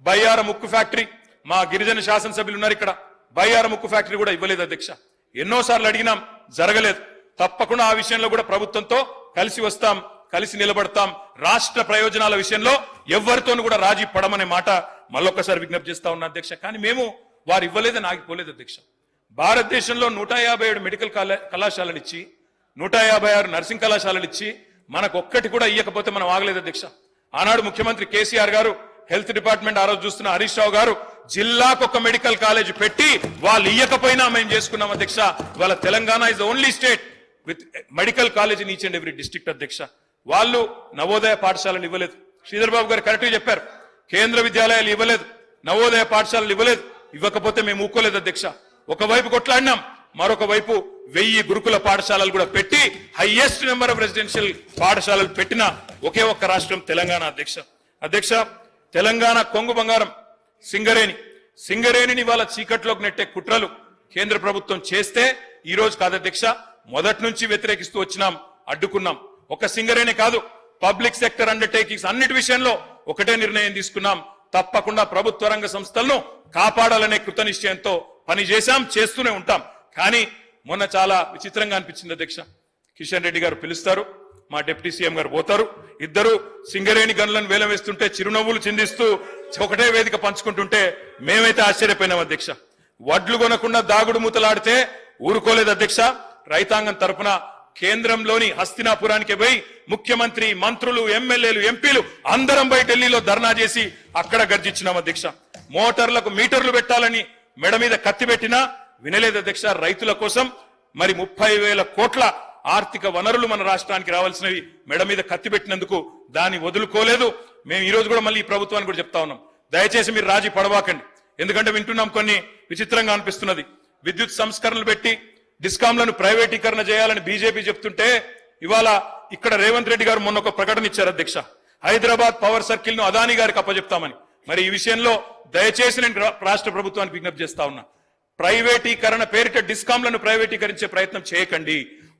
బయ్యారం ఉక్కు ఫ్యాక్టరీ మా గిరిజన శాసనసభ్యులు ఉన్నారు ఇక్కడ, బయ్యారం ఉక్కు ఫ్యాక్టరీ కూడా ఇవ్వలేదు అధ్యక్ష. ఎన్నోసార్లు అడిగినాం, జరగలేదు. తప్పకుండా ఆ విషయంలో కూడా ప్రభుత్వంతో కలిసి వస్తాం, కలిసి నిలబడతాం. రాష్ట్ర ప్రయోజనాల విషయంలో ఎవరితోనూ కూడా రాజీ పడమనే మాట మళ్ళొక్కసారి విజ్ఞప్తి చేస్తా ఉన్నా అధ్యక్ష. కానీ మేము వారు ఇవ్వలేదని ఆగిపోలేదు అధ్యక్ష. భారతదేశంలో 157 మెడికల్ కళాశాలలు ఇచ్చి 156 నర్సింగ్ కళాశాలలు ఇచ్చి మనకు ఒక్కటి కూడా ఇయ్యకపోతే మనం ఆగలేదు అధ్యక్ష. ఆనాడు ముఖ్యమంత్రి కేసీఆర్ గారు, హెల్త్ డిపార్ట్మెంట్ ఆ రోజు చూస్తున్న హరీష్ రావు గారు జిల్లాకు ఒక మెడికల్ కాలేజ్ పెట్టి వాళ్ళు ఇయ్యకపోయినా మేము చేసుకున్నాం అధ్యక్ష. ఇవాళ Telangana is the only state with medical college in each and every district అధ్యక్ష. వాళ్ళు నవోదయ పాఠశాలలు ఇవ్వలేదు. శ్రీధర్ బాబు గారు కరెక్ట్గా చెప్పారు, కేంద్ర విద్యాలయాలు ఇవ్వలేదు, నవోదయ పాఠశాలలు ఇవ్వలేదు. ఇవ్వకపోతే మేము ఊకోలేదు అధ్యక్ష. ఒకవైపు కొట్లాడినాం, మరొక వైపు 1000 గురుకుల పాఠశాలలు కూడా పెట్టి హైయెస్ట్ నెంబర్ ఆఫ్ రెసిడెన్షియల్ పాఠశాలలు పెట్టిన ఒకే ఒక్క రాష్ట్రం తెలంగాణ అధ్యక్ష. అధ్యక్ష, తెలంగాణ కొంగు బంగారం సింగరేణిని వాళ్ళ చీకట్లోకి నెట్టే కుట్రలు కేంద్ర ప్రభుత్వం చేస్తే ఈ రోజు కాదు అధ్యక్ష, మొదటి నుంచి వ్యతిరేకిస్తూ వచ్చినాం, అడ్డుకున్నాం. ఒక సింగరేణి కాదు, పబ్లిక్ సెక్టర్ అండర్టేకింగ్స్ అన్నిటి విషయంలో ఒకటే నిర్ణయం తీసుకున్నాం, తప్పకుండా ప్రభుత్వ రంగ సంస్థలను కాపాడాలనే కృత నిశ్చయంతో పనిచేశాం, చేస్తూనే ఉంటాం. కానీ మొన్న చాలా విచిత్రంగా అనిపించింది అధ్యక్ష. కిషన్ రెడ్డి గారు పిలుస్తారు, మా డిప్యూటీ సీఎం గారు పోతారు, ఇద్దరు సింగరేణి గనులను వేలం వేస్తుంటే చిరునవ్వులు చిందిస్తూ ఒకటే వేదిక పంచుకుంటుంటే మేమైతే ఆశ్చర్యపోయినాం అధ్యక్ష. వడ్లు కొనకుండా దాగుడు మూతలాడితే ఊరుకోలేదు అధ్యక్ష. రైతాంగం తరపున కేంద్రంలోని హస్తినాపురానికి పోయి ముఖ్యమంత్రి, మంత్రులు, ఎమ్మెల్యేలు, ఎంపీలు అందరం పోయి ఢిల్లీలో ధర్నా చేసి అక్కడ గర్జించినాం అధ్యక్ష. మోటార్లకు మీటర్లు పెట్టాలని మెడ మీద కత్తి పెట్టినా వినలేదు అధ్యక్ష. రైతుల కోసం మరి 30,000 కోట్ల ఆర్థిక వనరులు మన రాష్ట్రానికి రావాల్సినవి మెడ మీద కత్తి పెట్టినందుకు దాన్ని వదులుకోలేదు. మేము ఈ రోజు కూడా మళ్ళీ ఈ ప్రభుత్వాన్ని కూడా చెప్తా ఉన్నాం, దయచేసి మీరు రాజీ పడవాకండి. ఎందుకంటే వింటున్నాం కొన్ని విచిత్రంగా అనిపిస్తున్నది. విద్యుత్ సంస్కరణలు పెట్టి డిస్కాంలను ప్రైవేటీకరణ చేయాలని బీజేపీ చెప్తుంటే ఇవాళ ఇక్కడ రేవంత్ రెడ్డి గారు మొన్న ఒక ప్రకటన ఇచ్చారు అధ్యక్ష, హైదరాబాద్ పవర్ సర్కిల్ ను అదానీ గారికి అప్పచెప్తామని. మరి ఈ విషయంలో దయచేసి నేను రాష్ట్ర ప్రభుత్వానికి విజ్ఞప్తి చేస్తా ఉన్నా, ప్రైవేటీకరణ పేరిట డిస్కాంలను ప్రైవేటీకరించే ప్రయత్నం చేయకండి,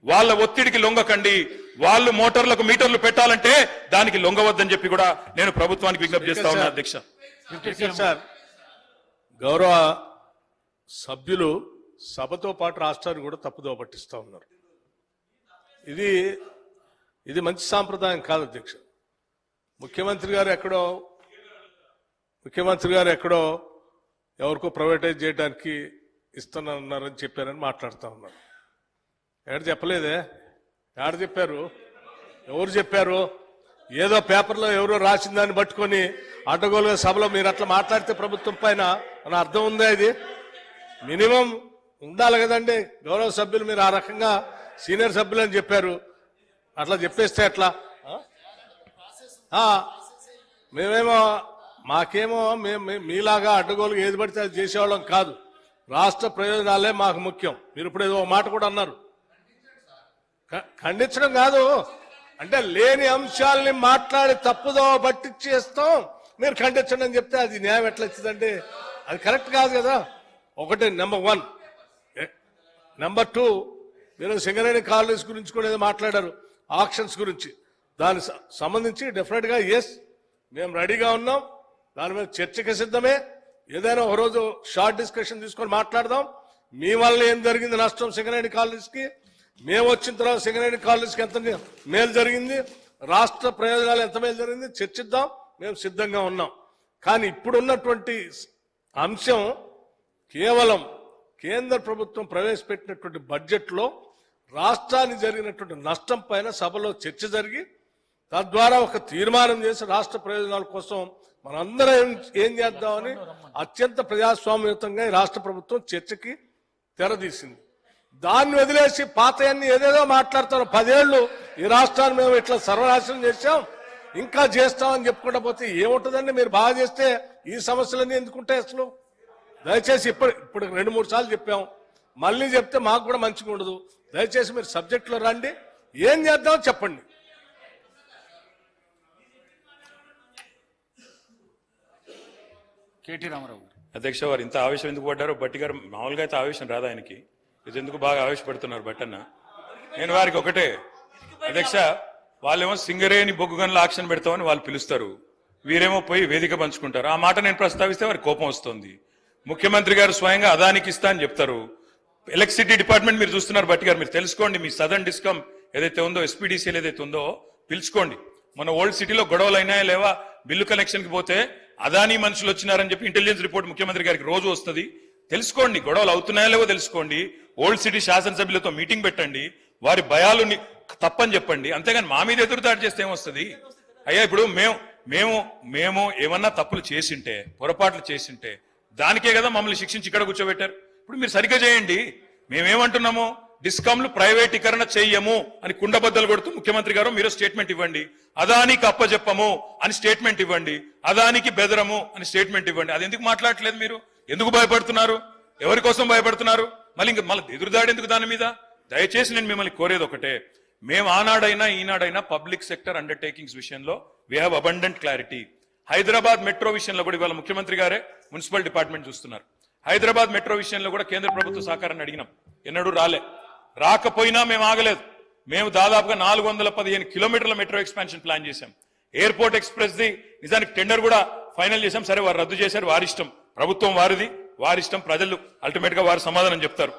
వాళ్ళ ఒత్తిడికి లొంగకండి. వాళ్ళు మోటార్లకు మీటర్లు పెట్టాలంటే దానికి లొంగవద్దని చెప్పి కూడా నేను ప్రభుత్వానికి విజ్ఞప్తి చేస్తా ఉన్నా అధ్యక్ష. గౌరవ సభ్యులు సభతో పాటు రాష్ట్రాన్ని కూడా తప్పుదో పట్టిస్తా ఉన్నారు. ఇది మంచి సాంప్రదాయం కాదు అధ్యక్ష. ముఖ్యమంత్రి గారు ఎక్కడో ఎవరికో ప్రైవేటైజ్ చేయడానికి ఇస్తున్నారని చెప్పారని మాట్లాడుతూ ఉన్నారు. ఎక్కడ చెప్పలేదే, ఎక్కడ చెప్పారు, ఎవరు చెప్పారు? ఏదో పేపర్లో ఎవరో రాసిన దాన్ని పట్టుకొని అడ్డగోలుగా సభలో మీరు అట్లా మాట్లాడితే ప్రభుత్వం పైన మన అర్థం ఉందా? ఇది మినిమం ఉండాలి కదండి. గౌరవ సభ్యులు మీరు ఆ రకంగా సీనియర్ సభ్యులు అని చెప్పారు, అట్లా చెప్పేస్తే ఎట్లా? మాకేమో మీలాగా అడ్డగోలుగా ఏది పడితే అది చేసేవాళ్ళం కాదు. రాష్ట్ర ప్రయోజనాలే మాకు ముఖ్యం. మీరు ఇప్పుడు ఏదో మాట కూడా అన్నారు, ఖండించడం కాదు, అంటే లేని అంశాలని మాట్లాడి తప్పుదో పట్టించేస్తాం, మీరు ఖండించండి అని చెప్తే అది న్యాయం ఎట్లా వచ్చిందండి? అది కరెక్ట్ కాదు కదా. ఒకటి నెంబర్ 1. నెంబర్ 2, మీరు సింగరేణి కాలనీస్ గురించి కూడా ఏదో మాట్లాడారు, ఆక్షన్స్ గురించి. దానికి సంబంధించి డెఫినెట్ గా ఎస్, మేము రెడీగా ఉన్నాం, దాని మీద చర్చకి సిద్ధమే. ఏదైనా ఒక రోజు షార్ట్ డిస్కషన్ తీసుకొని మాట్లాడదాం. మీ వల్ల ఏం జరిగింది నష్టం సింగరేణి కాలనీస్ కి, మేము వచ్చిన తర్వాత సింగరేణి కాలనీస్ కి ఎంత మేలు జరిగింది, రాష్ట్ర ప్రయోజనాలు ఎంత మేలు జరిగింది చర్చిద్దాం, మేము సిద్ధంగా ఉన్నాం. కానీ ఇప్పుడున్నటువంటి అంశం కేవలం కేంద్ర ప్రభుత్వం ప్రవేశపెట్టినటువంటి బడ్జెట్ లో రాష్ట్రానికి జరిగినటువంటి నష్టం పైన సభలో చర్చ జరిగి తద్వారా ఒక తీర్మానం చేసి రాష్ట్ర ప్రయోజనాల కోసం మనందరం ఏం చేద్దామని అత్యంత ప్రజాస్వామ్యయుతంగా ఈ రాష్ట్ర ప్రభుత్వం చర్చకి తెరదీసింది. దాన్ని వదిలేసి పాతయన్ని ఏదేదో మాట్లాడతారు. 10 ఏళ్లు ఈ రాష్ట్రాన్ని మేము ఇట్లా సర్వనాశనం చేశాం, ఇంకా చేస్తామని చెప్పుకుంటా పోతే ఏముంటుందండి? మీరు బాగా చేస్తే ఈ సమస్యలన్నీ ఎందుకుంటాయి అసలు? దయచేసి ఇప్పుడు 2-3 సార్లు చెప్పాం, మళ్ళీ చెప్తే మాకు కూడా మంచిగా ఉండదు. దయచేసి మీరు సబ్జెక్టులో రండి, ఏం చేద్దామో చెప్పండి. కేటీ రామారావు అధ్యక్ష, వారు ఇంత ఆవేశం ఎందుకు పడ్డారో బట్టి గారు మామూలుగా అయితే ఆవేశం రాదా ఆయనకి, ఇది ఎందుకు బాగా ఆవేశపడుతున్నారు బట్టన్న? నేను వారికి ఒకటే అధ్యక్ష, వాళ్ళేమో సింగరేణి బొగ్గు గనుల ఆక్షన్ పెడతామని వాళ్ళు పిలుస్తారు, వీరేమో పోయి వేదిక పంచుకుంటారు. ఆ మాట నేను ప్రస్తావిస్తే వారి కోపం వస్తుంది. ముఖ్యమంత్రి గారు స్వయంగా అదానికి ఇస్తా అని చెప్తారు. ఎలక్ట్రిసిటీ డిపార్ట్మెంట్ మీరు చూస్తున్నారు బట్టి గారు, మీరు తెలుసుకోండి. మీ సదర్న్ డిస్కమ్ ఏదైతే ఉందో, ఎస్పీడీసీఎల్ ఏదైతే ఉందో పిలుచుకోండి. మన ఓల్డ్ సిటీలో గొడవలు అయినాయా లేవా? బిల్లు కనెక్షన్ కి పోతే అదానీ మనుషులు వచ్చినారని చెప్పి ఇంటెలిజెన్స్ రిపోర్ట్ ముఖ్యమంత్రి గారికి రోజు వస్తుంది. తెలుసుకోండి, గొడవలు అవుతున్నాయా లేవో తెలుసుకోండి. ఓల్డ్ సిటీ శాసనసభ్యులతో మీటింగ్ పెట్టండి, వారి భయాలు తప్పని చెప్పండి. అంతేగాని మా మీద ఎదురుదాడి చేస్తే ఏమొస్తుంది? అయ్యా ఇప్పుడు మేము ఏమన్నా తప్పులు చేసింటే, పొరపాట్లు చేసింటే దానికే కదా మమ్మల్ని శిక్షించి ఇక్కడ కూర్చోబెట్టారు. ఇప్పుడు మీరు సరిగ్గా చేయండి. మేమేమంటున్నాము? డిస్కామ్లు ప్రైవేటీకరణ చెయ్యము అని కుండబద్దలు కొడుతూ ముఖ్యమంత్రి గారు మీరు స్టేట్మెంట్ ఇవ్వండి. అదానికి అప్పచెప్పము అని స్టేట్మెంట్ ఇవ్వండి. అదానికి బెదరము అని స్టేట్మెంట్ ఇవ్వండి. అది ఎందుకు మాట్లాడట్లేదు మీరు? ఎందుకు భయపడుతున్నారు? ఎవరి కోసం భయపడుతున్నారు? మళ్ళీ ఎదురుదాడి ఎందుకు దాని మీద? దయచేసి నేను మిమ్మల్ని కోరేది ఒకటే, మేము ఆనాడైనా ఈనాడైనా పబ్లిక్ సెక్టర్ అండర్టేకింగ్స్ విషయంలో we have abundant clarity. Hyderabad metro విషయంలో కూడా ఇవాళ ముఖ్యమంత్రి గారే మున్సిపల్ డిపార్ట్మెంట్ చూస్తున్నారు. హైదరాబాద్ మెట్రో విషయంలో కూడా కేంద్ర ప్రభుత్వ సహకారాన్ని అడిగినాం, ఎన్నడూ రాకపోయినా మేము ఆగలేదు. మేము దాదాపుగా 415 కిలోమీటర్ల మెట్రో ఎక్స్పాన్షన్ ప్లాన్ చేశాం. ఎయిర్పోర్ట్ ఎక్స్ప్రెస్ ది నిజానికి టెండర్ కూడా ఫైనల్ చేశాం. సరే వారు రద్దు చేశారు, వారిష్టం. ప్రభుత్వం వారిది, వారిష్టం. ప్రజలు అల్టిమేట్ గా వారి సమాధానం చెప్తారు.